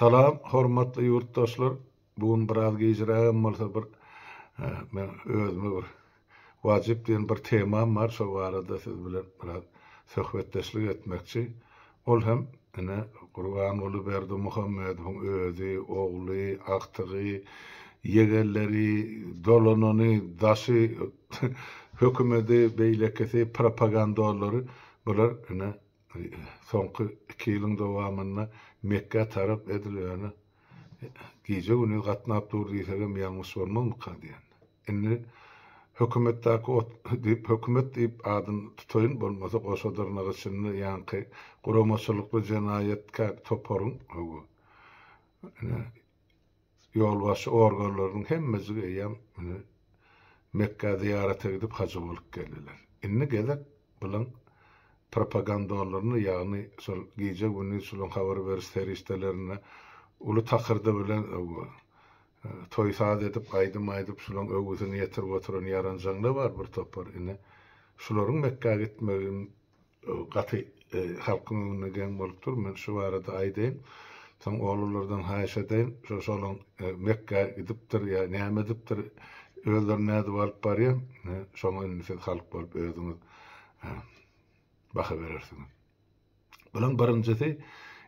Salam, hormatly yurtdaşlar. Bugün biraz gecirägem bolsa bir men özüme bir wajyp diýen bir temam bar. Şo barada siz bilen biraz söhbetdeşlik etmekçi. Ol hem ene Qurban ulu berdi Muhammedowyň özü, ogly, aktygy, yegelleri, dolanany, daşy, hökümeti, beýlekesi, propagandalary bular ene soňky 2 ýylyň dowamyna Mekke tarap edilýäni gije güni gatnap durdyysagam ýalňyş bolmazmy diýen. Indi hökümet diýip adyn tutaýyn bolmasa goşadyrna gysynny ýanky guramaçylykly jenaýetkär toparyň ýolbaşy organlarynyň hemmesi ýam Mekke ziyaret edip hacı bolup geldiler. Indi gezek bilen propagandalaryny ýagny şol gije güni şolun habar beriş serişdelerine uly takyrdy bilen toýsaz edip aýdym şolun öwüsini ýetirip oturan ýaranjaňlar bar bir topar. Ine şolaryň Mekke'ge gitmegin gaty halkyň öňüne geň bolup dur. Men şu barada aýdym. Soň ogullardan haýyş edeyim. Şolun Mekke'ge gidipdir ýa näme edipdir özlerine näde bolup barýar. Şoňa indi halk bolup özüňiz baha berersiňiz. Bulan birinjisi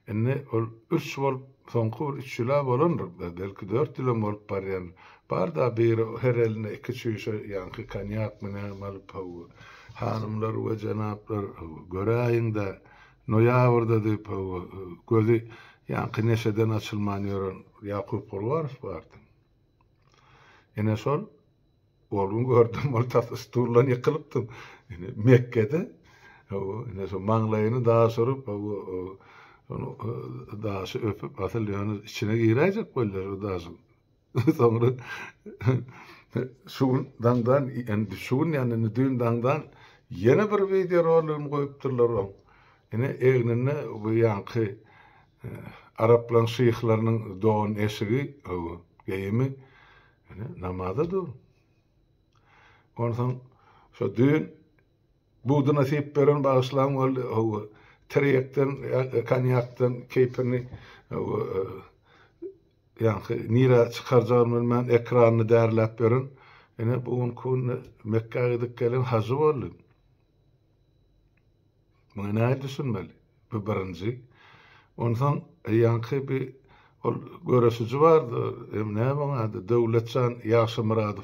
enne ol 3 bolup soňky 3 ýyla bolandyr. Belki 4 ýyla bolup barýar. Barda bir her eline 2 şişe ýanky konyak menen alyp hanymlar we janaplar göräýiňde noýabrda diýip gözi ýanky neşeden açylman ýören Ýakup Gurbarow bardy. Ene şol oğlum gördüm, ortası sturlan yıkılıptım. Mekke'de, ene şol manglayını daha sorup, onu daşı öpüp, asıl yani içine girecek böyle daşı. Sonra şuun dağdan, yani şuun yani düğün dağdan yine bir video rolünü koyupturlar on. Ene eğnine bu yankı Araplan şeyhlarının doğun eşiği, geyimi, namazda dur. Ondan şu düğün bu da nasip veren bağışlan o tereyekten kanyaktan keypini yani nira çıkaracağım ben ekranını değerlep veren yine bugün kun Mekke'ye gidip gelen hacı oldu. Bana düşünmeli bu birinci. Ondan yankı bir görüşücü vardı. Ne bana devletçan Yaşı Muradov.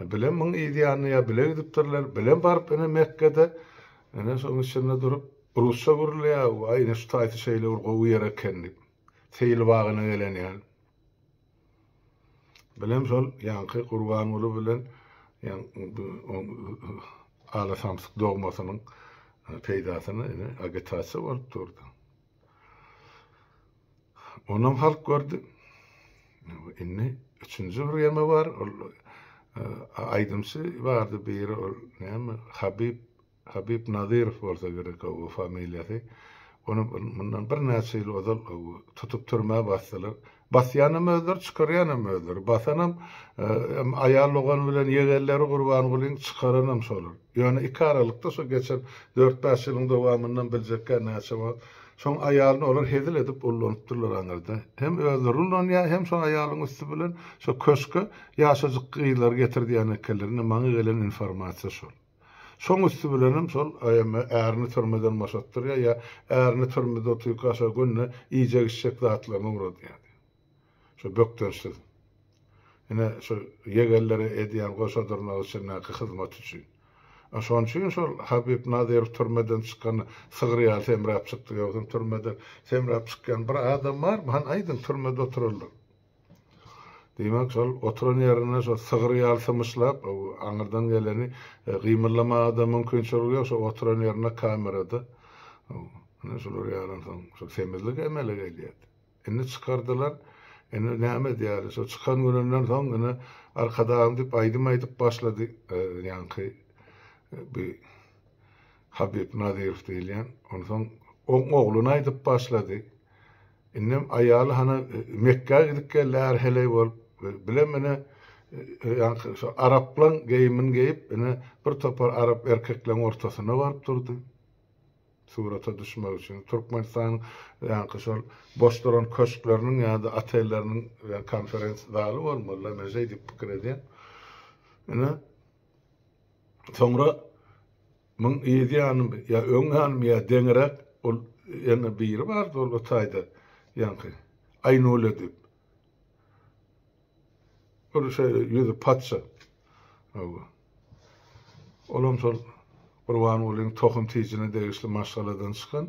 Bilen min ideýany ýa bile gidipdirler. Bilen barıp ene Mekke'de ene şoň içinde durup Rusça gurulýar. Aýna şu taýty şeýle gowy ýere kendip. Seýil wagyna gelen ýa. Bilen şol ýanky Qurban ulu bilen ala samsyk dogmasynyň peýdasyny ene agitasiýa bolup durdy. Onam halk gördü. Inni üçüncü bir ýerme bar. Aydımsı vardı bir näme Habib Nadirov bolsa gerek o familiýasy. Onu bundan bir näçe ýyl ozal tutup turma basdylar. Basýanam özler, çykarýanam özler. Basanam aýal bolan bilen ýegelleri Qurban Gulyň çykaranam şolar. Ýöne 2 aralykda şo geçen 4-5 ýylyň dowamyndan biljekkä näçe bar. Şoň aýalyny olar hedil edip ullanypdyrlar aňyrda. Hem özleri ullanýar, hem şo aýalyň üstü bilen şo köşke ýaşajyk gyýlar getirdiýän ekelerini maňa gelen informasiýa şol. Şoň üstü bilenim şol ärini türmeden maşatdyrýar ýa ärini türmede oturup gaşa günne iýjek işek zatlaryny uradýar. Şo bökdensiz. Ene şo ýegelleri edýän goşadyrna üçin hyzmat üçin. Şoň üçin şol Habib Nadirov türmeden çykan Sygyryal Semrap çykdy ýa-da türmeden Semrap çykkan bir adam bar, han aýdym türmede otururlar. Demek şol oturan ýerine şol Sygyryal symyşlap, aňyrdan geleni gymyrlama mümkinçiligi ýok, şo oturan ýerine kamerada. Ana şolar ýaran şol semizlik emele gelýär. Indi çykardylar. Ene näme diýär? Şo çykan gününden soň ene arkadaşym diýip aýdym başlady ýanky bir Habib Nadirov diýilýän. Ondan ogluny aýdyp başlady. Innem aýaly hana Mekke'ge gidip gelýär hele bolup bilen mene ýanky şu Araplan geýimin geýip ene bir topar Arap erkeklerin ortasyna baryp durdy. surata düşmek için. Türkmenistan yani şol boş duran köşklerinin ya da atelerinin konferans daly bolmaly. Meze dip pikir edýän. Ene sonra mun ýa-da ya öňhan ya deňerek ol ene biri bar ol otayda ýa-da Aynul edip. O şey yüzü patsa. Olam sol Qurban bolýan tohum tijine degişli maşgaladan çykan.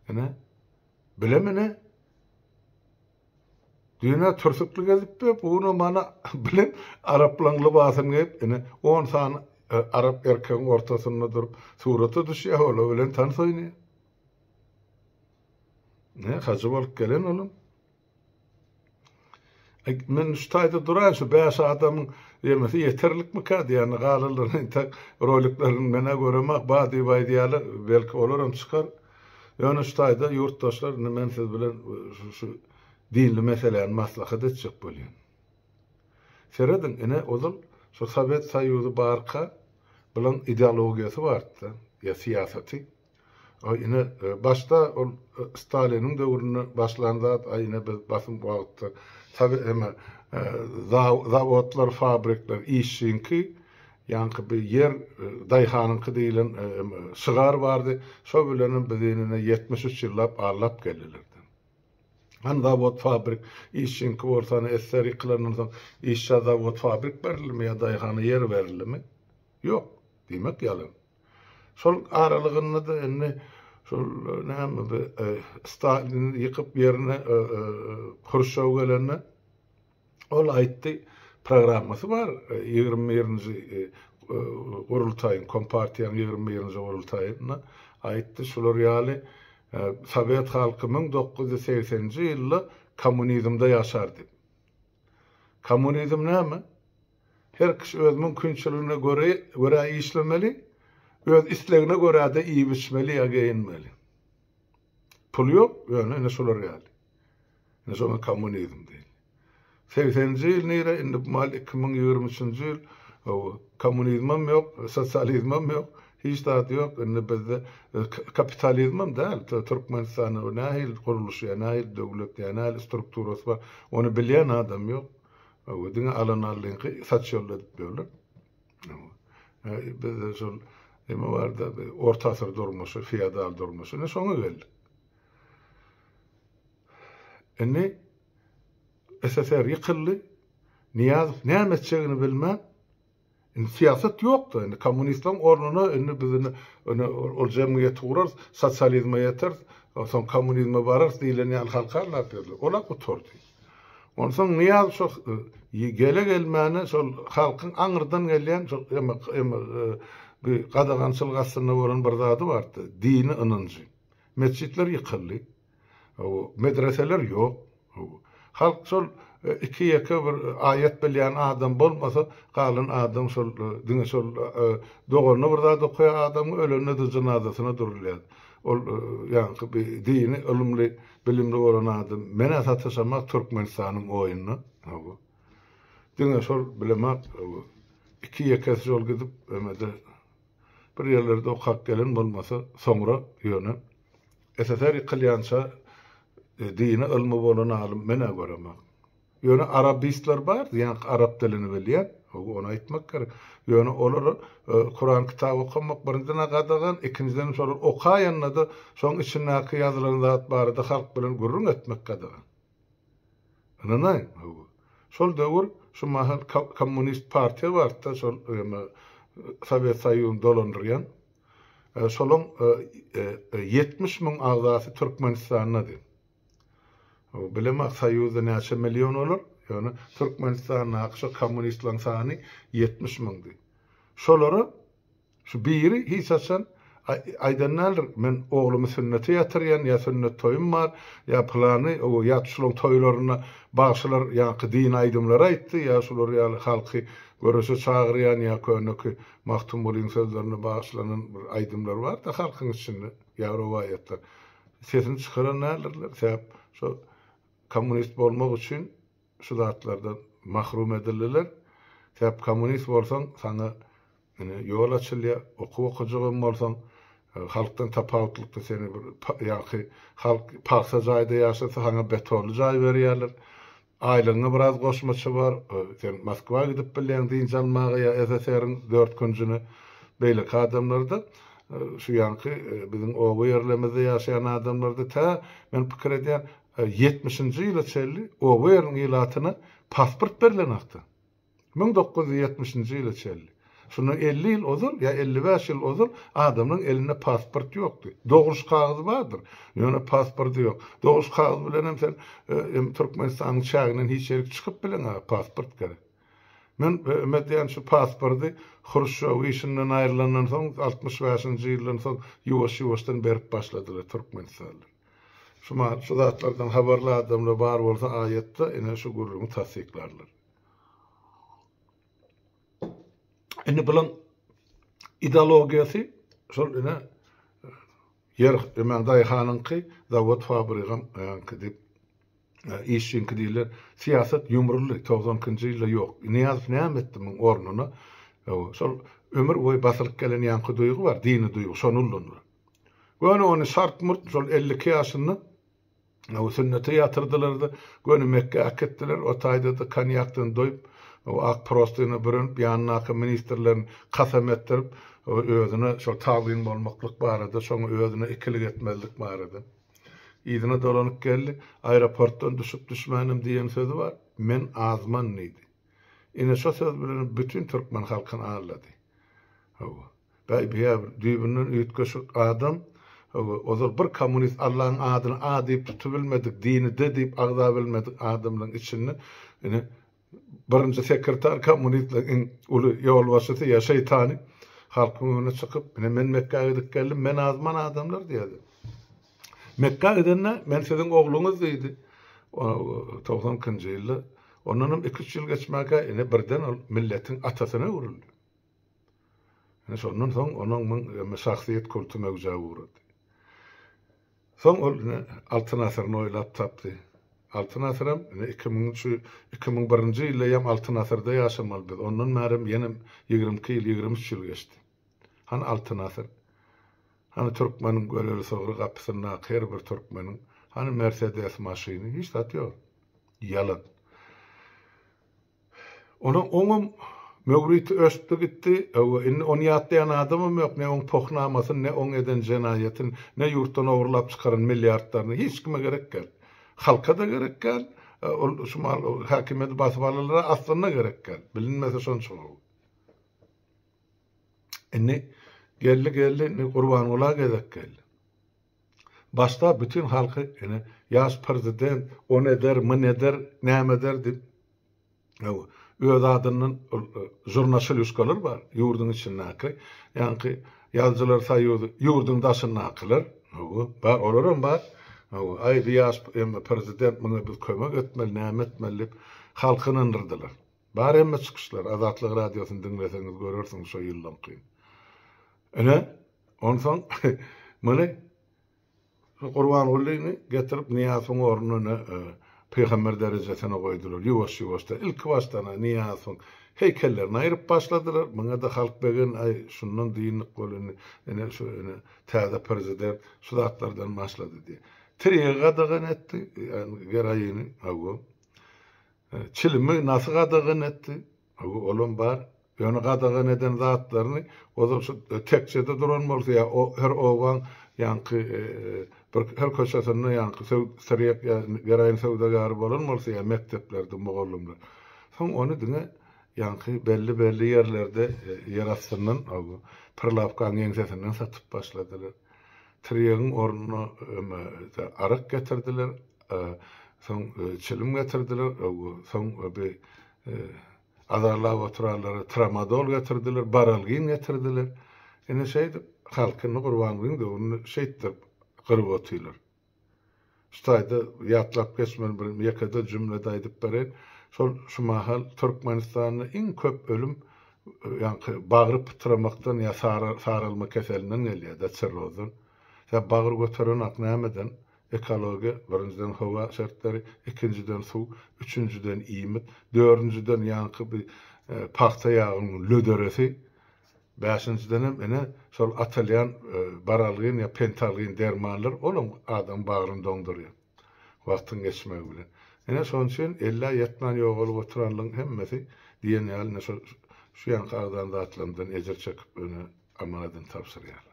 Ene bilemine dünya türsüklük edip bunu mana bilen Araplanly basyn gep ene 10 sany Arap erkeğin ortasında durup surata düşýär ola bilen tansoyny. Ne hacı bolup gelen oğlum. Men ştaýda duran şu 5 adamyň ýermesi yeterlik mi kad ýani galalylaryň tak roliklerini mene göremek bady baýdyaly belki olaram çykar. Ýani ştaýda ýurtdaşlar men siz bilen şu dinli meselelerini maslahat etjek bolýan. Seredin ene ozul şu Sovet Soýuzy barka bilen ideologiýasy bardy ýa siýasaty. Ine başta ol Stalinin döwrüne başlandy aýyna biz basym wagtda tabi hem zavodlar, fabrikler işinki yankı bir yer dayhanınki diýilen şygar bardy. Şo bilenin bizinine 73 ýyllap arlap gelirlerdi. Han zavod fabrik işinki ortany eseri kılarından soň işçi zavod fabrik berilmi ya dayhany yer berilmi? Yok. Demek ýalan. Şol aralygyny da enne şol näme bir Stalin ýykyp ýerine Khrushchev gelenne ol aýtdy programmasy bar 21-nji Gurultaýyň Kompartiýanyň 21-nji Gurultaýyna aýtdy şolar ýaly Sovet halky 1980-nji ýylda kommunizmde ýaşardy. Kommunizm näme? Her kişi öz mümkinçiligine göre işlemeli, öz islegine göre de iyi biçmeli ya giyinmeli. Pul yok, yani ne solar ýaly. Ne sonra kommunizm değil. 80-nji ýyl nere, indi mal 2023-nji ýyl kommunizmam yok, sosyalizmam yok, hiç taýdy yok. Indi bizde kapitalizmam däl, Türkmenistanyň nähil guruluşy, nähil döwlet, nähil strukturasy bar. Onu bilýän adam yok. Ödüňe alanarlygy saçýolda bolýar. Bizde şol eme barda orta asr durmuşy, feodal durmuşy, ne soňa geldi. Enne SSR ýykyldy. Niýaz näme etjegini bilmä. Siýasat ýokdy. Indi kommunistlaryň ornuny indi bizini ol jemgyýet gurar, sosializme ýeter, soň kommunizme barar diýilen ýaly halkarlar berdi. Ola oturdy. Ondan niýaz şo gelmäne şol halkyň aňyrdan gelýän şol bir gadagançylyk aslynda bolan bir zady bardy. Dini ynanjy. Mescitler ýykyldy. Medreseler ýok. Halk şol iki ýeke bir aýat bilýän adam bolmasa, galan adam şol diňe şol dogorna bir zady okuýan adam ölene de janazasyna durulýar. Ol ýa-ni bir dini ilmli, bilimli bolan adam mene satsamak Türkmenistanyň oýuny. Diňe şol bilemek iki ýeke şol gidip ömede bir ýerlerde okap gelen bolmasa soňra ýöne SSR ýykylýança dini ilmi bolan alim mene göremek. Ýöne arabistler bar, ýani arab dilini bilýän, onu aýtmak gerek. Ýöne olar Kur'an kitabı okumak birinden gadagan, ikinciden şol okaýanna da şoň içindäki ýazylan zat barada halk bilen gurrun etmek gadagan. Ananay, şol döwür şu mahal komünist partiýa barda, şol Sovet Soýuzyny dolandyrýan. Şolun 70 000 agzasy Türkmenistanyňdy. Bilemek Soýuzy näçe milyon olur? Yani Türkmenistan'ın akşa komünistlerin sani 70 000'dy. Şolary şu biri hiç açan aydanlar men oğlumu sünnete yatıryan ya sünnet toyum var ya planı o ya şolun toylarına bağışlar ya din aydımlara aýtdy ya şolar ya halky görüşe çağıryan ya könüki mahtum bolýan sözlerine bağışlanan bir aydımlar var da halkyň içinde ya rowayatlar. Sesini çıkaranlarlar sebäp şu komünist bolmak üçin şu zatlardan mahrum edilirler. Sebäp komünist bolsaň sana ýol açylýar, okuw okujagyn bolsaň halktan tapawutlukda seni ýa-ki halk paksa jaýda ýaşasa haňa betonly jaý berýärler. Aýlygyna biraz goşmaçy bar. Sen Moskwa gidip bilen diýin almagy ýa SSR-iň 4 günjüni beýle adamlarda şu ýanky biziň owy ýerlerimizde ýaşaýan adamlarda ta men pikir edýän 70-nji ýyla çelli owy ýeriň ýylatyna pasport berilen akdy. 1970-nji ýyla çelli. Şunu 50 ýyl ozal ýa 55 ýyl ozal adamyň elinde pasport ýokdy. Dogruş kagyzy bardyr. Ýöne pasporty ýok. Dogruş kagyzy bilen hem sen Türkmenistanyň şährinden hiç ýere çykyp bilen pasport gerek. Men ümitdiýän şu pasporty Hruşşow işinden aýrylandan soň 65-nji ýyldan soň ýuwaş-ýuwaşdan berip başladylar Türkmenistanlar. Şu zatlardan habarly adamlar bar bolsa aýatda ene şu gurrumy tasdiklarlar. Ene bilen ideologiýasy şol ene yer emändaý hanynky zawod fabrikam dip işin kidiler siýasat ýumurly 90-njy ýylda ýok. Niýaz nämetdiň ornuny şol ömür boýy basylyp gelen ýanky duýgu bar, dini duýgu, şonu ullandyr. Göni onu şart murt şol 50 ýaşynda sünnete ýatyrdylar, göni Mekke aketdiler, o taýda da konýakdan doýup, o ak prostyny bürünip, ýanyna ministrlerin kasam etdirip, özüne şol taýin bolmaklyk barada, şoňa özüne ikilik etmezlik barada. İdine dolanyp geldi, aeroportdan düşüp düşmänim diýen sözü var. Men azman neydi. Ine şo söz bilen bütün Türkmen halkyny ağırlady. Bäýbi düýbünden üýtgeşik adam, ozal bir kommunist Allah'ın adyny a diýip tutup bilmedik, dini de diýip agza bilmedik adamlaryň içinde ine birinji sekreter kommunistliň uly ýol başçysy ýa şeytany halkyň önüne çykyp, men Mekke'ye gidip geldim, men azman adamlar diýdi. Mekke'ye gidende men siziň ogluňyz diýdi. 90-njy ýylda ondan 2-3 ýyl geçmäge ine birden ol milletiň atasyna urildi. Ene şondan soň onuň şahsiýet kulturyna güja urdy. Soň ol Altyn asyryny oýlap tapdy. Altyn asyram 2001-nji ýylda ýam Altyn asyrda ýaşamaly biz. Ondan märim ýene 22 ýyl, 23 ýyl geçdi. Han Altyn asyr. Hani Türkmeniň göreli sogry gapysyna her bir Türkmeniň hani Mercedes maşyny hiç zat ýok. Ýalan. Onun möwriti östü gitdi. Onu ýatlayan adamym ýok, ne on pohnamasyn, ne on eden jenayetin, ne ýurtdan owurlap çykaran milliardlaryny hiç kime gerek gel. Halka da gerek gel. Şumal hakimiýet basyp alalara aslında gerek gel. Bilinmese şonço. Geldi ne kurban ola gerek gel. Başta bütün halkı ýaş prezident o neder, mı neder, näme der dip. Öz adynyň jurnaşyl ýuşgalar bar. Ýurdun içinde aky. Ýanky ýazgylar saýýardy. Ýurdun daşyny aklar. Bar olaram bar. Ay ýaş prezident muny biz kömek etmeli, näme etmeli halkyny ındyrdylar. Bar emme çykyşlar. Azatlyk radiosyny dinleseňiz görersiňiz şo ýyldan kyn. Ondan muny Qurban Ullyny getirip Niýazyň ornuny Peygamber derejesine goýdular. Ýuwaş-ýuwaşda ilk başdana Niýazyň heykellerini aýryp başladylar. Muňa da halk begen ay şundan diýinlik bolany, şu täze prezident şu zatlardan başlady diýe. Triýe gadagan etdi, geraýyny ago. Çilimi nasy gadagan etdi? Ago olan bar. Ýöne gadagan eden zatlaryny o şu tekçede duran bolsa ýa her owan ýanky her köşesinde ýanky seriýek geraýyn sowdagar bolan bolsa ýa mekteplerde mugallymlar. Soň onu diňe ýanky belli ýerlerde ýarasynyň pırlap gaňyň sesinden satyp başladylar. Triýeň ornuny arak getirdiler, soň çilim getirdiler, soň bir azarlap oturarlar, tramadol getirdiler, baralgin getirdiler. Ene şeýdi halkyny Gurbanlyň da onu şeýtdir gyryp otylar. Ştaýda ýatlap geçmeli bir ýekede jümlede aýdyp beren, şu mahal Türkmenistanyň iň köp ölüm ýanky bagyry pytramakdan ýa saralma keselinden gelýär, da çirrozdan. Ya bagyr götüren aknameden ekologiya, birinciden hava şartları, ikinciden su, üçüncüden iýmit, dördüncüden ýanky bir paxta ýagynyň löderesi, Beşincidenem ene sol atalyan baralgyn ya pentalgyn dermanlar olum adam bağrını donduruyor. Wagtyň geçmegi bilen. Ene şoň üçin 50-70 ýok bolup oturanlyň hemmesi diýen ýaly şu ýan kagdan zatlandan ejer çekip öne amanadan tapşyrýar.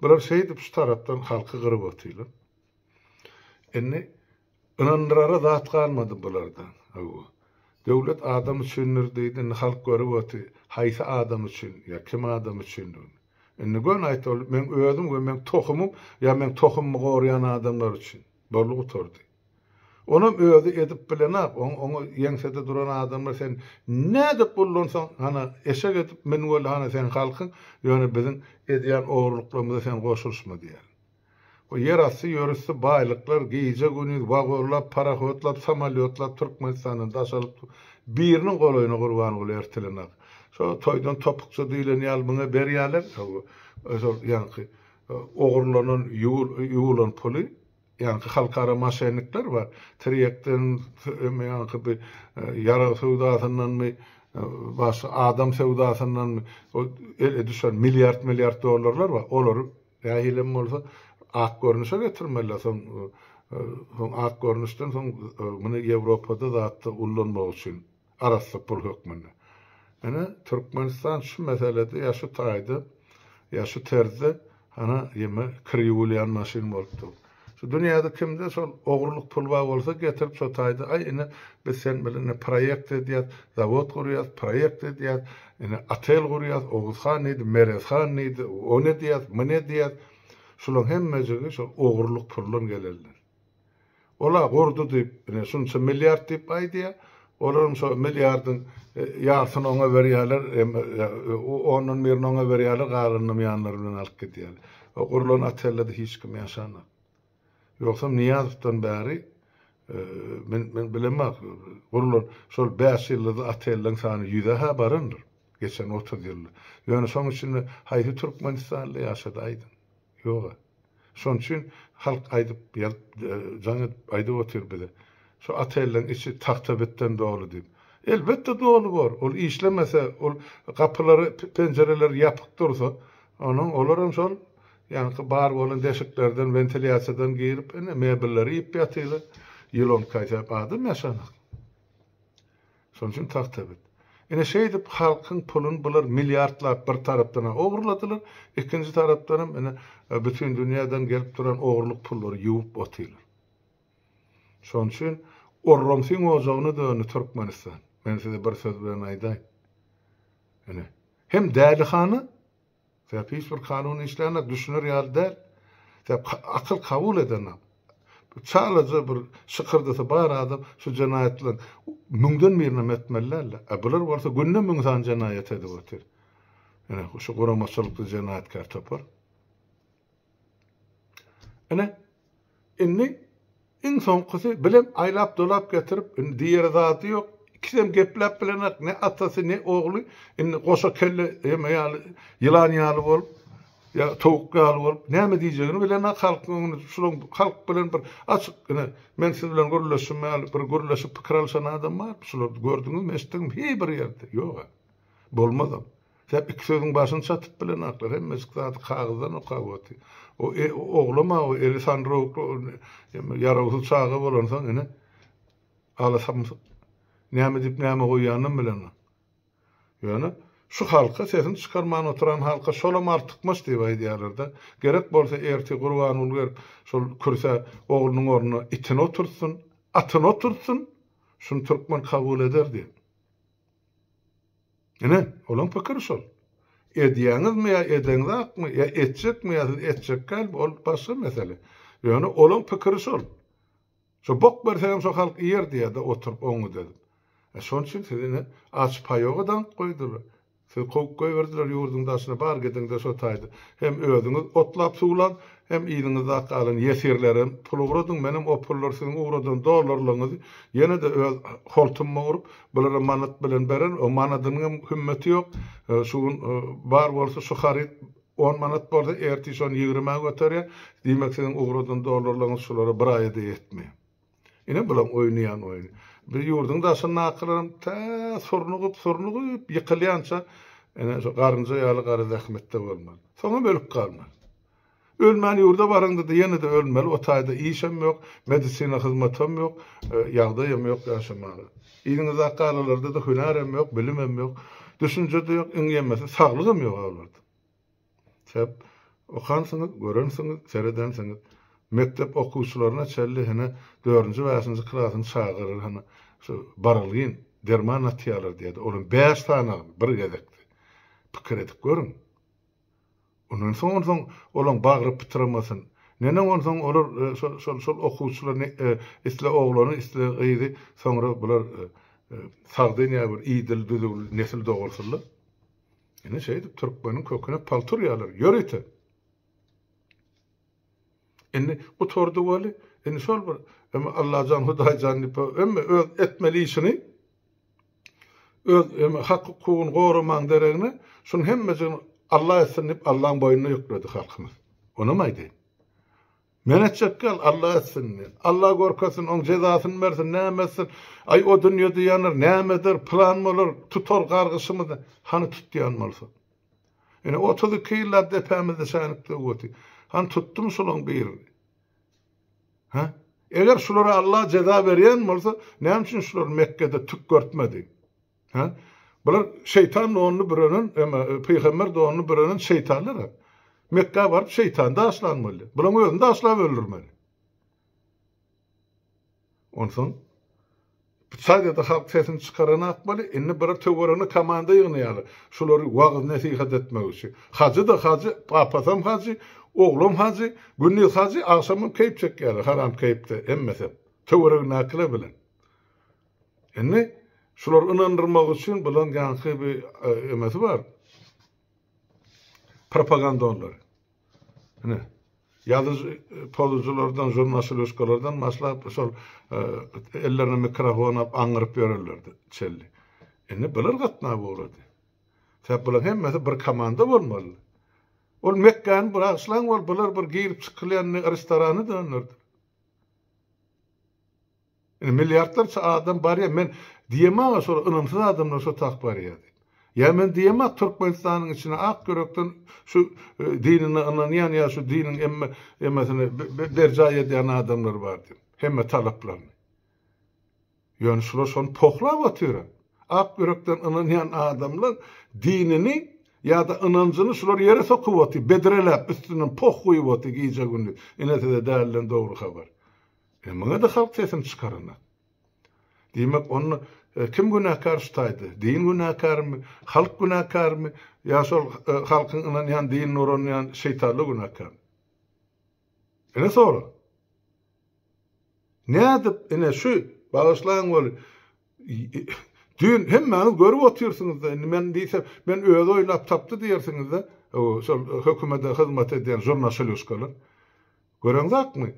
Bular şeýdip şu tarapdan halky gyryp otylar. Enne inandyrara zat galmady bulardan. Döwlet adam üçin diýdi, halk görüp oty. Haýsy adam üçin ya kim adam üçin? Enne gön aýtdy, men özüm we men tohumum ya men tohumumy gorayan adamlar üçin. Bolup oturdy. Onum özü edip bilenap, onu ýeňsede duran adamlar sen näde bulunsan, hana eşek edip men bol hana sen halkyň, ýöne biziň edýän ogurluklarymyza sen goşulşma diýär. O yer asty ýörüsli baýlyklar gije güni wagorlap, parahotlap, samalyotlar Türkmenistanyň daşalyp biriniň golaýyna gurban bolup ertelenek. Şo toýdan topukça diýilen ýalmyňa berýärler. Ýa-ni ogurlanan ýuwulan puly, ýa-ni halkara maşenlikler bar. Tiriyekden ýa-ni bir ýara sowdasyndanmy, başga adam sowdasyndanmy o düşen milyard dollarlar bar. Olar ýa-hilen bolsa ak görnüşe getirmeler. Soň ak görnüşden soň muny Ýewropada zatda ullanmak üçin araslyk pul hökmünde. Ana Türkmenistan şu meselede ya şu taýda ya şu terzde ana ýeme kriwulyan maşin bolupdy. Şu dünýäde kimde şol ogurluk pul bar bolsa getirip şu taýda ay ene biz sen bilen proýekt edýär, zawod gurýar, proýekt edýär, ene atel gurýar, Oguzhan edi, Merezhan edi, o ne diýär, mene diýär. Şolaň hemmejigi şol ogurluk pullan gelerler. Ola gordu diýip, ene şunça milliard diýip aýdýar. Olaryň şo milliardyň ýarsyny oňa berýärler, 10 milyony oňa berýärler, galanny ýanlary bilen alyp gidýärler. O gurulany atellerde hiç kim ýaşanmaz. Ýoksa Niyazowdan bäri men bilemek, gurulan şol 5 ýylda atelleriň sany 100'e baryndyr. Geçen 30 ýyl. Ýöne şoň üçin haýsy Türkmenistanda ýaşady aýdym. Ýok. Şoň üçin halk aýdyp jaňa aýdyp oturdy. Şu atellerin içi tahta betten dolu diýip. Elbette dolu bor. Ol işlemese, ol kapıları, pencereleri yapık dursa, olaram şol, yani bar bolan deşiklerden, ventilasyadan girip, mebelleri ýyp ýatylar. Ýylon kaýtap adam ýaşanak. Şoň üçin tahta bet. Ene şeýdip halkyň pulun bular milyardlap bir tarapdan ogurladylar, ikinji tarapdan bütün dünýäden gelip duran ogurluk pullary ýuwup otylar. Şoň üçin orramsyň ojagyny döni Türkmenistan. Men size bir söz bilen aýdaýyn. Hem dälihany, hiç bir kanuny işlerine düşünür ýaly akyl kabul eden. Çalaja bir şykyrdysa bar adam şu jenaýetlen müňden birine etmellerle. Bular bolsa günne müň san jenaýet edip otyr. Şu goramaçylykly jenaýetkar tapar. Inni insan kızı bilem aylap dolap getirip diğer zatı yok. İkisem geplep bilenek ne atası ne oğlu koşa kelle yılan yalı olup ya tavuk yalı olup ne mi diyeceğini bilenek halk bilen bir açık men siz bilen görüleşim bir görüleşip pikir alşan adam var. Şular gördünüz mü eşittin hiç bir yerde yok. Bolmadım. Hep iki sözün başını çatıp bilenekler. Hem meskizatı kağızdan o kavati. O oğluma o Elisandro yaravuzul çağı bolansan alasam näme dip näme goýanyny bilen. Yani şu halka sesini çıkarman oturan halka şolam artykmaz diýip aýdýarlar. Gerek bolsa erti Gurban ul şol kürse oğlunyň ornuna itini otursun, atyny otursun, şunu Türkmen kabul eder diýip. Olan pikir şol. Edýäňizmi ýa edeňizmi ýa etjekmi ýa etjek galp ol başga mesele. Ýöne olan pikir şol. Şo bok bersem şo halk ýer diýär de oturup oňu dedim. Şoň üçin sizine aç paýogadan goýdular. Siz goýberdiler ýurdun daşyna bar gedende şo taýdy. Hem özüňiz otlap suwlan, hem ýylyňyzda galan ýesirlerim pulugradyn menim o pullar siziň ugradan dollarlaryňyzy ýene de öz holtumma urup bulara manat bilen beren o manadynyň hümmeti ýok. Şuň bar bolsa şu harit 10 manat bolsa erti şon 20 göterýär. Diýmek siziň ugradan dollarlaryňyz şulara bir aýda ýetmeýär. Ine bilen oýnaýan oýun. Bir ýurdun daşyna akyrym ta sornugyp ýykylýança Ene şu garynja ýaly gara zähmetde bolmaly. Soňa bölüp galmaly. Ölmän ýurda barynda da ýene de ölmeli. O taýda işem ýok, medisina hyzmatam ýok, ýagdaýym ýok ýaşamaly. Ýyňyz akalalarda da hünärem ýok, bilimem ýok, düşünje de ýok, iňemesi saglygym ýok aglarda. Sebäp okansyňyz, görensiňiz, seredensiňiz. Mektep okuwçylaryna çelli hene 4-nji we 5-nji klasyny çagyryr hene şu baralgyn derman atýarlar diýdi. Onuň 5 tane bir gezekdi. Pikir edip görün. Ondan soň olaň bagryp bitiremesin. Nene ondan olar şol okuwçylar isle oglany isle gyzy soňra bular sagdyn ýa bir ýydyl düzül nesil dogursunlar. Ene şeýdi türkmeniň köküne paltur ýalar, ýörete. Enne bu tordu wali, enne şol bir Allah jan Hudaý janyp emme öz etmeli işini öz hak hukugyny goraman deregine şunu hemmejini Allah etsinip Allah'ın boynuna yükledi halkımız. Onu mu aydı? Menetçekkal Allah etsin. Allah korkasın, onun cezasını versin, ne emesin. Ay o dünyada yanır, ne emedir, plan mı olur, tutor kargısı mı da. Hani tut diyen mi olsun? Yani 32 yıllar depemizde şahinlikte uğuti. Hani tuttum sulun bir. Ha? Eğer şulara Allah ceza veriyen mi olsa, ne için şular Mekke'de tük görtmedi? Ha? Bular şeytan onu birinin, peygamber de onu birinin şeytanları. Mekke varıp şeytan da aslanmalı. Bulan özünü de asla öldürmeli. Ondan sadece halk sesini çıkarana atmalı, inni bir töwerini komanda yığınayalı. Şuları wagt nasihat etmek için. Hacı da hacı, papasam hacı, oğlum hacı, gündüz hacı, akşamın keyip çekýärler, haram keyipde emmese. Töwerini nakile bilen. Inni şular inandırmak için bulan yankı bir emesi var. Propaganda onları. Ne? Yazıcı policylardan, jurnalistlerden maslap şol ellerine mikrofon alıp aňyryp bererlerdi çelli. Ene bular gatna bolady. Täp bular hemmesi bir komanda bolmaly. Ol Mekke'nin bir aslan bol bular bir girip çykylýan restorany dönerdi. Milyardlarca adam bar ya, men diýemem şol ynymsız adamlar şo tak bar ya. Ya men diýemem Türkmenistanyň içine ak görekden şu dinini anlayan ya şu dinin emmesini derjaýa eden adamlar bar diýip. Hemme talaplarny. Ýöne şular şonu pohlap atýar. Ak görekden anlayan adamlar dinini ya da inancını şular yere sokup atýar. Bedrelep üstünden poh goýup atýar giýje gündüz. Inete de dälilen dogry habar. Maňa da halk sesini çıkarana. Demek onu kim günahkar tutaydı? Din günahkar mı? Halk günahkar mı? Ya şol halkın inanýan din nuranýan şeytanly günahkar. Ene sonra. Ne edip ene şu bağışlayan bol dün hemmeniz görüp otyrsyňyz da men diýsem men öýde oýlap tapdy diýersiňiz da o şol hökümete hyzmat eden jurnalistler. Göreňizmi?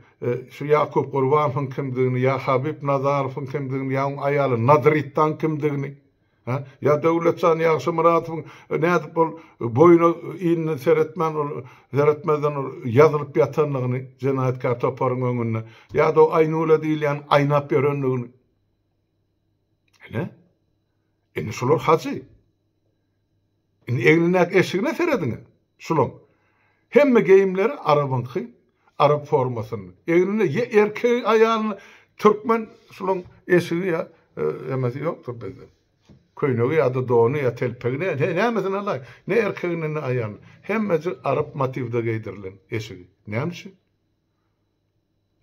Şu Yakup Gurbanov'un kimdigini, ya Habib Nazarov'un kimdigini, ya aýaly Nadrit'tan kimdigini, ha? Ya Döwletçan Ýagşy Muratov'un nädip bol boyuna iňini seretmeden ýazylyp ýatanlygyny, jenaýatkar toparyň öňünde, ya da Aynula diýilen aýnap berenligini. Hele? Ene şular hacı. Eňine eşigine serediňi. Şular. Hemme geyimleri Arabynky. Arap formasını. Eğrine erkeği ayağını Türkmen şulun eşiği ya emesi yoktur bizde. Köynöğü ya da doğunu ya telpeği ne emesin Allah. Ne erkeğinin ne ayağını. Hemmeci Arap motivde giydirilen eşiği. Ne emsin?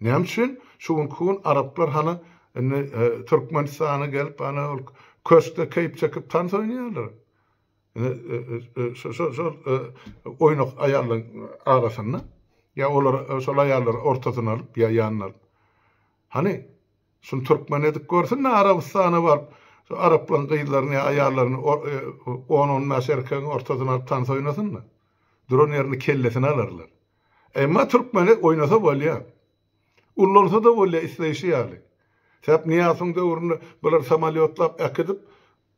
Ne emsin? Şuun kuğun Araplar hani Türkmenistan'a gelip hani köşkte kayıp çekip tanış oynayarlar. Oynak ayarların arasında. Ya olar şol aýallar ortasyna alyp ya ýanyna alyp. Hani şunu Türkmen edip görsün Arabistana barıp şu Arapların gyýlaryny aýallaryny 10 mäşerkeň ortasyna alyp tans oýnasynlar. Duran ýerini kellesine alarlar. Emma Türkmen oýnasa bolýar. Ullansa da bolýar isleýişi ýaly. Sebäp niýasyň döwründe bular samolyotlap äkidip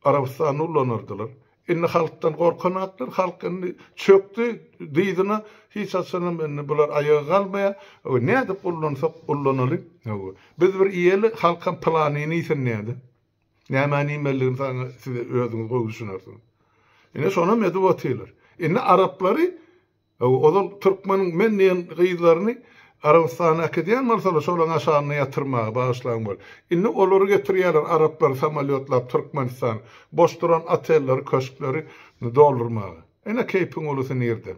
Arabistany ullanardylar. Inni halktan gorkanatlar, halkın çöktü, diýdina hiç açanam bular ayağa galmaya, o näde ullanýar? Biz bir ýeli halkın planyny ýetirnädi. Näme nimeligini size özüňiz goýuşursyňyz. Ine şona medip otylar. Ine Araplary odal Türkmeniň menniň gyýlaryny Arabistana akadýan bolsalar şolaň aşagyna ýatyrmagy başlaýan bol. Ine olary getirýärler Araplar samolýotlap Türkmenistan boş duran otelleri, köşkleri doldurmagy. Ine keýpiň olusy nerede?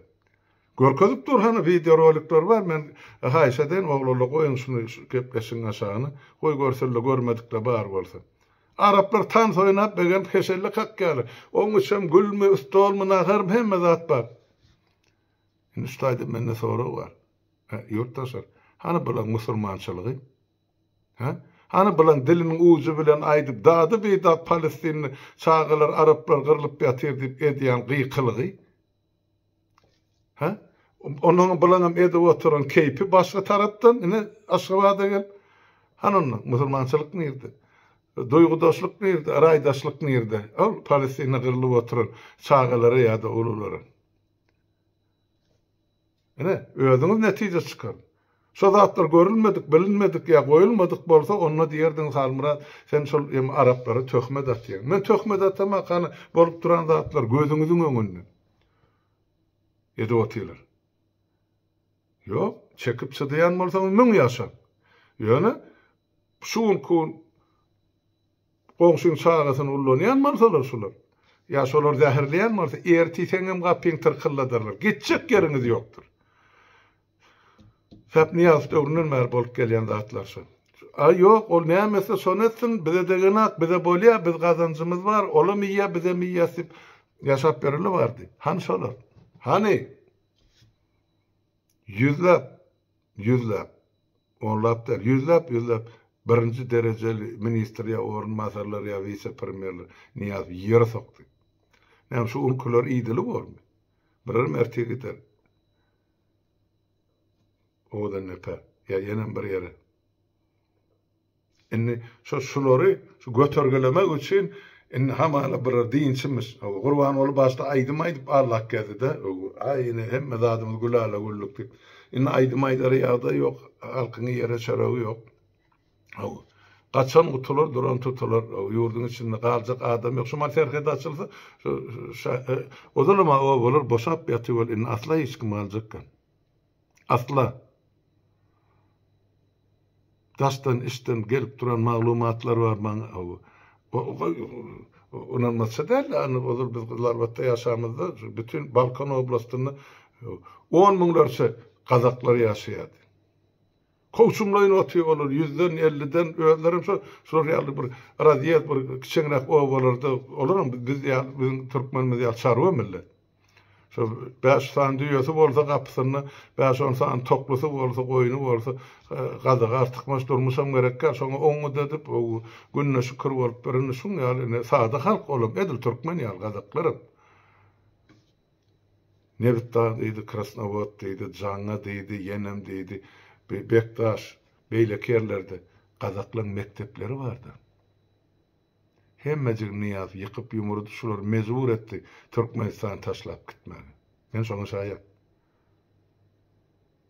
Görkezip durhany video rolikler var. Men haýşadan oglary goýun şunu gepleşiň aşagyny. Goý görseldi görmedikde bar bolsa. Araplar tan soýnap begen keşellik hakkaly. Oň üçin gülmi, üstolmy, nahar hemme zat bar. Üstaýdy mende soraw bar. Ýurtdaşlar, hany bilen musulmançylygy? Hany bilen diliniň uzy bilen aýdyp dady bidat Palestinni çağılar Araplar gyrlyp ýatyr diýip edýän gıykylygy? Onun bilen edip oturan keýpi başga tarapdan ine Aşgabatda gel. Hanonyň musulmançylyk nerede? Doýgudaşlyk nerede? Araýdaşlyk nerede? Palestinne gyrlyp oturan çağılary ýa-da ululary. Özüňiz netije çykar. Şo zatlar görülmedik, bilinmedik ýa goýulmadyk bolsa, onda diýerdiň Salmurat, sen şol Araplary töhmet atýan. Men töhmet atama, kany bolup duran zatlar gözüňiziň öňünde. Ede otylar. Ýok, çekip çydaýan bolsa müň ýaşar. Ýöne şunkun goňşyň çağasyny ullanýan bolsalar şolar. Ýa şolar zäherleýän bolsa, erti seňem gapyň tyrkylladylar. Gitjek ýeriňiz ýokdur. Fäpni ýazyp öwründen mer bolup gelýän zatlar şu. Ýok, ol näme sonetsin, bize degenak, bize bolýa, biz gazanjymyz bar, olam ýa bize miýasyp ýaşap berilip bardy. Han şolar. Hani yüzlap, onlap der, yüzlap birinci dereceli ministriýa orunmasarlar ýa vice premierler niýaz ýere sokdy. Näme şu ulkular iýdili bolmy? Birer mertege gider. Oda nepe, ýa ýene bir ýere. Inni şolary şu götergelemek üçin in hamala bir dinçimiz. Gurban olup başta aýdyp Allah geldi-de. Aýyny hemme zadymyz gülala güllükdi. In aýdyp ýa-da ýok, halkyny ýere çaragy ýok. Gaçan utulur, duran tutulur, ýurduň içinde galjak adam ýok. Şu terhede açylsa, o zaman o bolur, boşap ýatyp in asla hiç kim aljakkan. Asla. Daşdan işten gelip duran maglumatlar var maňa. Onan maçadal, olur biz Gyllarbatda ýaşamyzda bütün Balkan oblastyny 10 miňlerçe gazaklar ýaşaýar. Koşumlaýyn otyp olur, 100den 50den öýlerim şu ýaly bir radiýat bir kiçiňrek obalarda olaram biz ýa türkmenimiz ýa çarwa millet. Şu 5 san düýesi bolsa gapysyny, 5-10 san toklusy bolsa, goýuny bolsa, gazaga artykmaş durmuşam gerekkä, şoňa oňu dedip, günne şükür bolup birini şuň ýaly sada halk olup edil türkmen ýaly gazaklaryp. Nebitda diýdi, Krasnovod diýdi, Janga diýdi, Yenem diýdi, Bektaş, beýleki ýerlerde gazaklaryň mektepleri bardy. Hemmejik niýaz ýykyp ýumurdy, şular mezbur etdi Türkmenistan taşlap gitmegi. Men şoňa şaýat.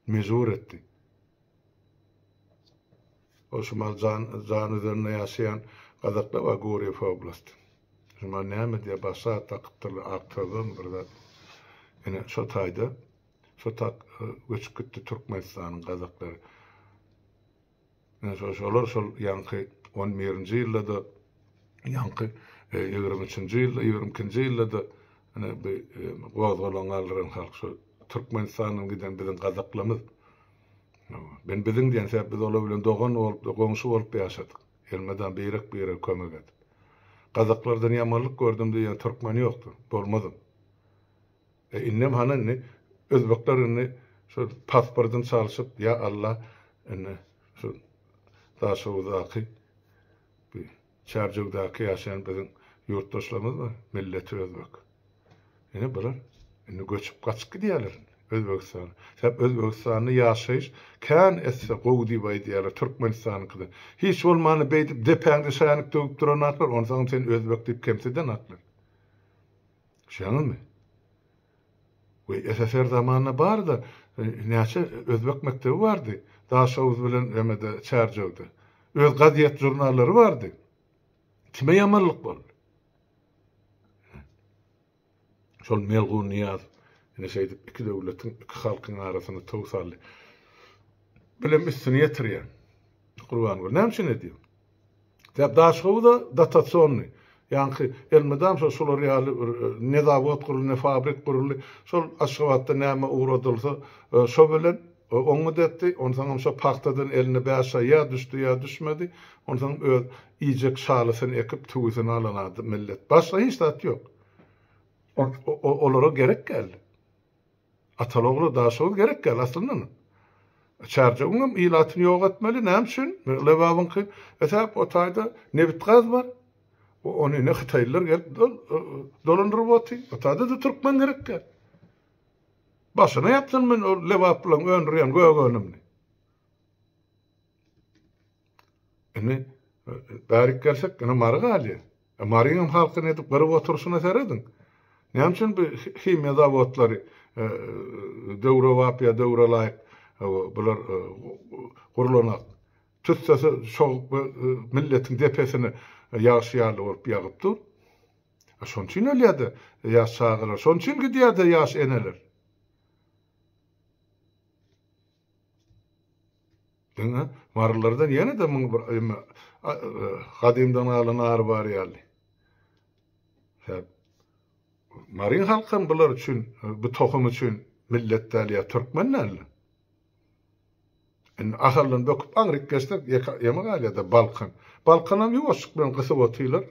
Mezbur etdi. O şumal jan üzerine ýaşaýan gazaklar we Goriýew oblasty. Şumal näme diýip başa takypdylar, aktyrdan bir zat. Ene şo taýda, şo tak göçüp gitdi Türkmenistanyň gazaklary. Ene şolar şol ýanky 11-nji ýylda ýanky 23-nji ýylda, 22-nji ýylda ene bir wagtlaryň aldyran halk şu Türkmenistanyň giden biziň gazaklarymyz. Ben biziň diýen sebäp biz olar bilen dogan bolup, goňşy bolup ýaşadyk. Elmeden beýrek kömek edip. Gazaklardan ýamanlyk gördüm diýen türkmen ýokdur, bolmadym. Innem hanany özbeklerini şu pasportdan çalyşyp, ya Allah, şu daşawdaky bir çarjugdaky ýaşaýan biziň ýurtdaşlarymyz var, milleti özbek. Ene birer, göçüp gaçyp gidýärler Özbekistan. Sebäp Özbekistanyny ýaşaýyş kän esse gowdy baýdýar Türkmenistanyňky. Hiç bolmany beýdip depäňde şanyk töküp duranlar, ondan sen özbek diýip kemseden atlar. Şanymy? SSR zamanına barda näçe özbek mektebi bardy. Daşawuz bilen hemede çarjogda. Öz gaziýet jurnallary bardy. Kime ýamanlyk boldy? Şol Melgun Niyaz ene şeýdip iki döwletin, iki halkyň arasyny towsaly. Bilem üstüne ýetirýär. Gurban gör. Näme şeýle diýär? Täp daşgywy da datasyony. Ýani elmedam şol ýaly ne zawod gurulny, ne fabrik gurulny, şol Aşgabatda näme uğradylsa, şo bilen oňa detdi, ondan şo paxtadan eline bäşa ýa düşdi ýa düşmedi. Ondan öz iýjek şalysyny ekip tuýusyny alanady millet. Başga hiç zat ýok. Olara gerek geldi. Ataloglu daşoğlu gerek geldi aslında. Çarjagym ilatyny ýok etmeli, näme üçin? Lewabynky etap o taýda nebit gaz bar. Onu ne Xitaylılar gelip dolandırıp atı. O taýda da Türkmen gerek gel. Başına yaptın men o lewap bilen öndürýän gögönümni. Ene barik gelsek ene mary gali. Maryň halkyny edip garip oturuşuna seredin. Näme üçin bu himya zawodlary döwre wapya döwre laýyk bular gurulanak. Tütsesi şol milletin depesini ýaşýarly bolup ýagypdyr. Şoň üçin ölýärdi ýaş çağlar. Şoň üçin gidýärdi ýaş eneler. Diňe marlardan ýene de müň bir gadymdan alan ar bar ýaly. Maryň halkyn bular üçin, bu tohum üçin milletler ýa türkmenler. Ahallyn döküp aňryk geçdik ýema galýada Balkan. Balkanam ýuwaşyk bilen gysyp otylar.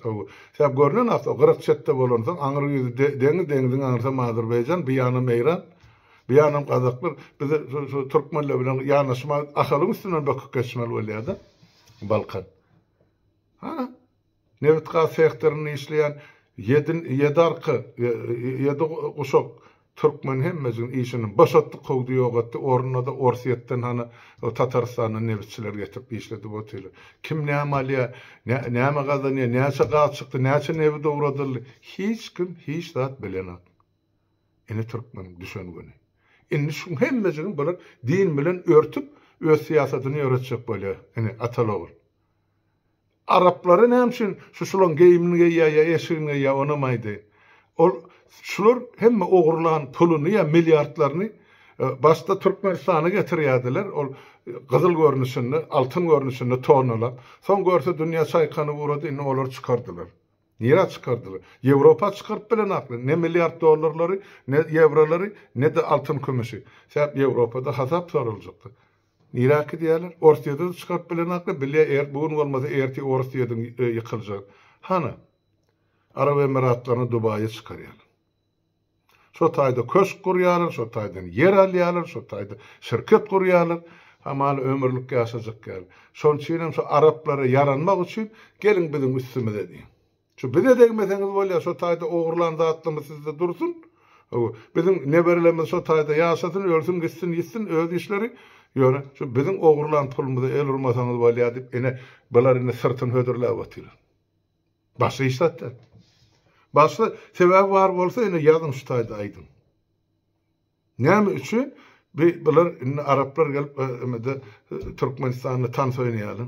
Säp görnen hafta 40 çetde bolansa aňry ýüzü deňiň aňyrsa Azerbaýjan, bir ýanam Eýran, bir ýanam Gazaklar, bize şu türkmenler bilen ýanaşma ahalyň üstünden böküp geçmeli bolýardy. Balkan. Nevit gaz sektoryny işleýän 7 arky, 7 guşak Türkmen hemmezin işinin başatdy kowdy ýogatdy, ornuna da Orsiýetden Tatarstanyň nebitçiler getirip işledi bu tyle. Kim näme alýa, näme gazanýa, näçe gaz çykdy, näçe nebi dowradyldy, hiç kim hiç zat bilenok. Ene Türkmen düşüngeni. Ene şu hemmezin bular din bilen örtüp öz siýasatyny ýöretjek bolýar. Ene atalogul. Araplary näme üçin şulan geýimini ýa ýeşigini ýa onamaydy. Ol şular hemme ogurlan puluny ýa milliardlaryny başda Türkmenistana getirýärdiler. Ol gyzyl görnüşinde, altyn görnüşinde tonalap, soň görse dünýä çaýkany urady, indi olar çykardylar. Nire çykardylar? Ýewropa çykaryp bilen akly, ne milliard dollarlary, ne eurolary, ne de altyn kümüşi. Säp Ýewropada hasap soruljakdy. Niraki diýerler, Orsiýada çykaryp bilen akly, bilýär eger bugün bolmasa erti Orsiýadan ýykyljak. Hana Arab Emiratlaryny Dubaýa çykarýarlar. Şo taýda köşk gurýarlar, şo taýdan yer alýarlar, şo taýda şirket gurýarlar, hamal ömürlük ýaşajak gel. Şoň üçin şo araplara yaranmak üçin gelin biziň üstümize diýin. Şu bize degmeseňiz bolýar, şo taýda ogurlan zatlymy sizde dursun. Biziň neberelerimiz şo taýda ýaşasyn, ölsün, gitsin, gitsin, öz işleri ýöne. Şu biziň ogurlan pulumyzy el urmasaňyz bolýar diýip ene bular ene syrtyn hödürläp otyrar. Başga işletler. Başka sebep var bolsa ene ýazyň şu taýda aýdym. Näme üçin bular araplar gelip Türkmenistanyny tan soýnaýarlar.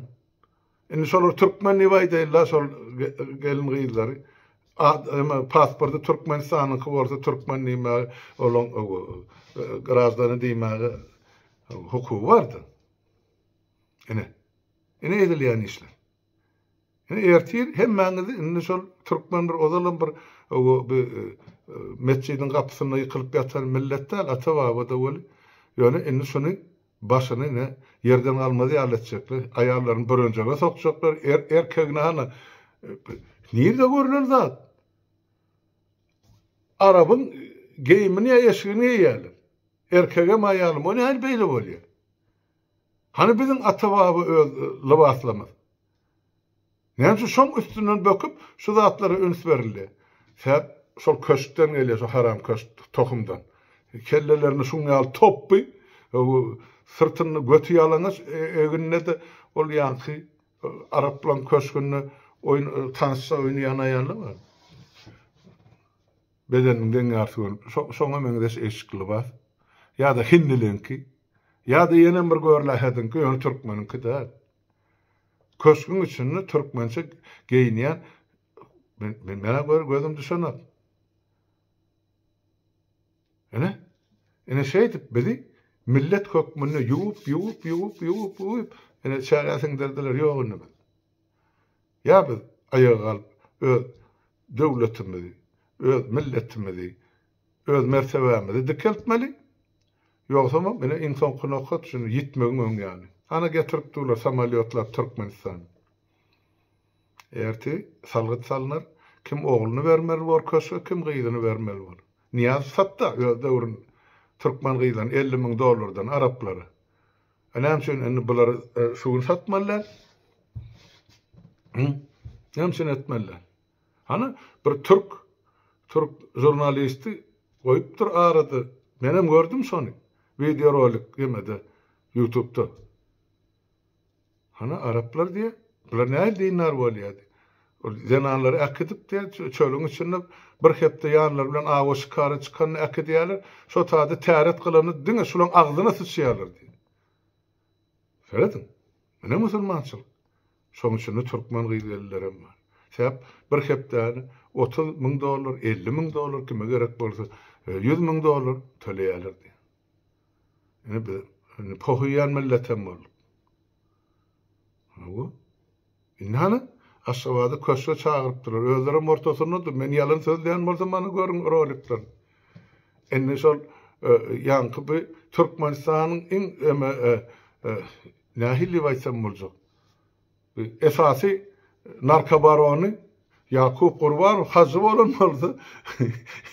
Indi şolar Türkmen nibaý diýerler, şol gelin gyýdlary. Pasporty Türkmenistanyňky bolsa Türkmen nime olan grazdany diýmäge hukuky bardy. Ene edilýän işler. Ertir hemmäňizi indi şol Türkmenler ozalan bir mescidin gapysyna ýykylyp ýatan milletler atawaba da bol. Ýöne indi şunu başyny ne yerden almazy ýaletjekler, aýallaryny bir öňjege sokjaklar, erkegine hana nirde görülen zat. Arabın geýimini ýeşigini ýaýarlar. Erkege maýalym, o näme beýle bolýar? Hani biziň atawaba öz libaslamy. Näme şoň üstünden böküp şu zatlary öns berildi. Säp şol köşkden gelýär, şo haram köşk tohumdan. Kellelerini şuňal topy, sırtyny götü ýalaňaç, eginde de ol ýanky araplan köşkünü oýun tansy oýnaýan aýanlar bar. Bedeninden ýartyň, şoňa meňde eşikli bar. Ya da hinnilenki, ya da ýene bir görlähedinki, ýöne türkmeninki däl. Köşkün içinde Türkmençe giyinýän mena gözüm düşenok. Ene şeydip bizi millet hökmüne yuwup ene çağırsın derdiler ýok ine. Ya biz ayağa kalıp öz döwletimizi, öz milletimizi, öz mertebemizi dikeltmeli. Ýoksa mene insan kunakat şunu yitmegiň öňýany. Ana getirip durlar samalyotlar Türkmenistan. Erti salgyt salynar, kim oğlunu vermeli bor köşe, kim gyýdyny vermeli bor. Niyaz satda döwrün Türkmen gyýdan $50,000 Araplara. Anam şön indi bular şuny satmalylar. Näme etmeliler? Ana bir Türk jurnalisti goýup dur arady. Menem gördüm şonu. Video rolik yemedi YouTube'da. Ana Araplar diye bular näme diýinler bolýardy. O zananlary akıdyp diye çölüň içinde bir hepde ýanlar bilen awaş kary çykan akıdýarlar. Şo taýda täret kılany diňe şulaň agzyna sıçýarlar diye. Gördün? Mene musulmançylyk. Şoň üçin Türkmen gyýdylary var. Sebäp bir hepde $30,000, $50,000 kime gerek bolsa $100,000 töleýärler diye. Ene bir pohuyan milletem bol. Bu inanı aşawada köşe çağırıp durur. Özlerim ortasında men yalan söz diýen bolsam many görüň rolikler. Enne şol ýanky bir Türkmenistanyň nähili waýsam boljak. Esasy narkobarony Yakup Qurbanov hacı bolan bolsa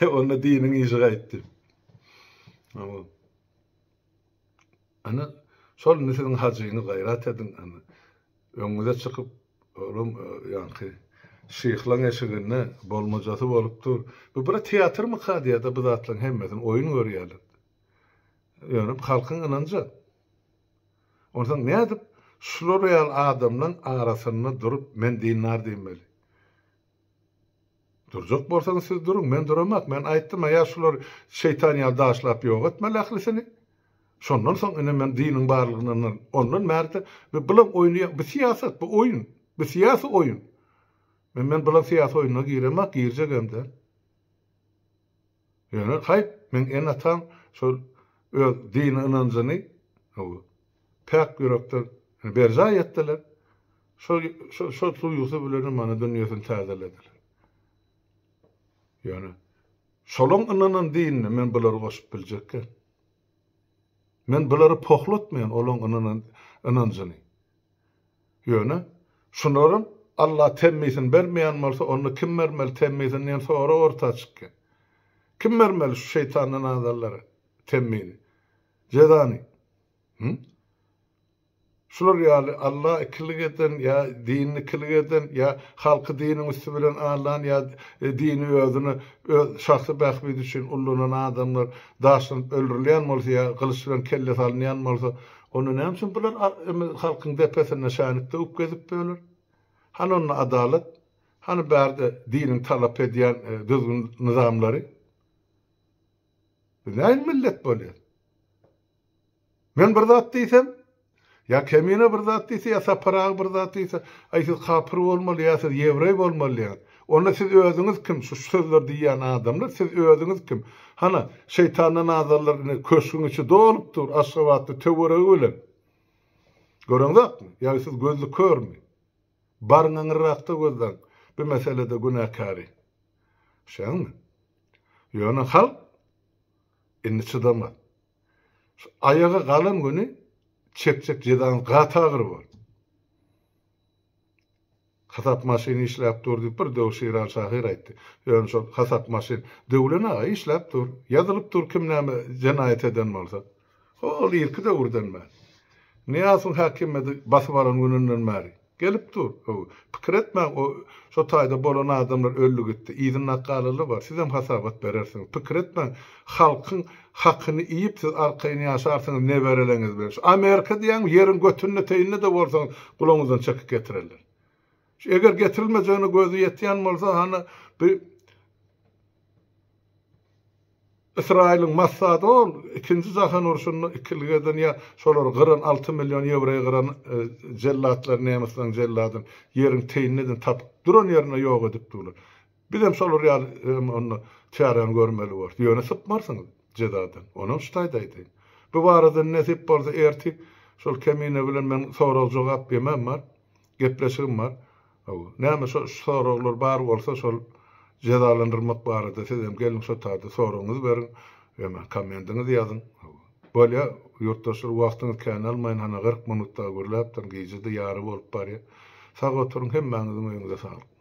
onu diniň ýygyga etdi. Ana şol nesiliň hacyny gaýrat edin ana. Öňüňe çykyp oğlum ýanky şeýhlaň eşigine bolmajasy bolupdyr. Bu bir teatr mı kadiýada bu zatlaryň hemmesini oýun görýärler. Ýöne halkyň inanjy. Ondan nädip şular ýal adamlaryň arasynda durup men dinler diýmeli. Durjak bolsaňyz siz durun, men duramak. Men aýtdym, ýa şular şeytan ýal daşlap ýok etmeli ahlisini. Şondan soň ene men diniň barlygyndan ondan märde we bilen oýnaýar. Bu siýasat, bu oýun. Bu siýasy oýun. Men bilen siýasy oýunyna giremek, girjek hemde. Ýöne haýp men en atam şol öz dini inanjyny pek ýürekden berja etdiler. Şol tuýgusy bilen many dünýäsiň täzelediler. Ýöne şolaň inanan dinini men bulary goşup biljekkä. Men bulary pohlatmaýan olaň inanjyny. Ýöne şunlarym Allah temmisin bermeýän bolsa onu kim bermeli temmisinden sonra orta çykýar. Kim bermeli şu şeytanyň azallary temmini? Cezany. Şular ýaly Allah ikilik eden ýa dinini ikilik eden ýa halky diniň üstü bilen alan ýa dini özüni şahsy bähbidi üçin ullanan adamlar daşynyp öldürilýän bolsa ýa gylyç bilen kelle salynýan bolsa onu näme üçin bular halkyň depesine şanykda upgezip böler? Hani onun adalet, hani bärde diniň talap edýän düzgün nizamlary? Näme millet bolýar? Men bir zat diýsem, ya kemine bir zat diýse, ya saparagy bir zat diýse, aýsy kapyr bolmaly, ya siz ýevrey bolmaly. Onda siz özüňiz kim? Şu sözler diýen adamlar, siz özüňiz kim? Hana şeytanyň azarlaryny köşüň içi dolupdyr, aşgabatda töweregi bilen. Göreňizmi? Ya siz gözlü körmi? Barňyň rakda gözden bu meselede günahkary. Şeňmi? Ýöne halk inni çydamaz. Ayağa galan güni çekçek jedan gatagır bol. Hasap maşyny işläp durdy, bir döwşiral şahir aýtdy. Ýöne şol hasap maşyn döwlene işläp dur, ýazylyp dur kim näme jenaýat eden bolsa. Ol ýerki de urdanma. Niýasyn hakimede basyp alan gününden bäri gelip dur. Pikir etme, o şo taýda bolan adamlar öllük etdi. Ýygyň nakalyly bar. Siz hem hasabat berersiňiz. Pikir etme, halkyň hakyny iýip siz arkaýyny ýaşarsyňyz ne bereleňiz bilen. Amerika diýen ýeriň götünde teýinle de bolsaň gulaňyzdan çekip getirirler. Eger getirilmejegine gözü ýetýän bolsa, hany bir İsrail'in Massad'ı ol, ikinci Jahan uruşunu ikilik eden ya şolar gıran 6 milyon euroya gıran cellatlar nemislen celladın yerin teyinnedin tapıp duran yerine yok edip durlar. Bizim şolar ya onu çağıran görmeli var. Yöne sıpmarsınız. jedadan. Ona ustaydaydı. Bu barada nesip bolsa erti şol kemine bilen men soral jogap bermem bar. Gepleşigim bar. Näme soraglar bar bolsa şol jedalandyrmak barada sizem gelin şo taýda soragyňyzy berin. Ema kommendiňizi ýazyn. Bolýa ýurtdaşlar wagtyňyzy kän almaýyn hana 40 minutda görläpdir, gijede ýary bolup barýar. Sag oturuň hemmäňiziň öňüňize sağlyk.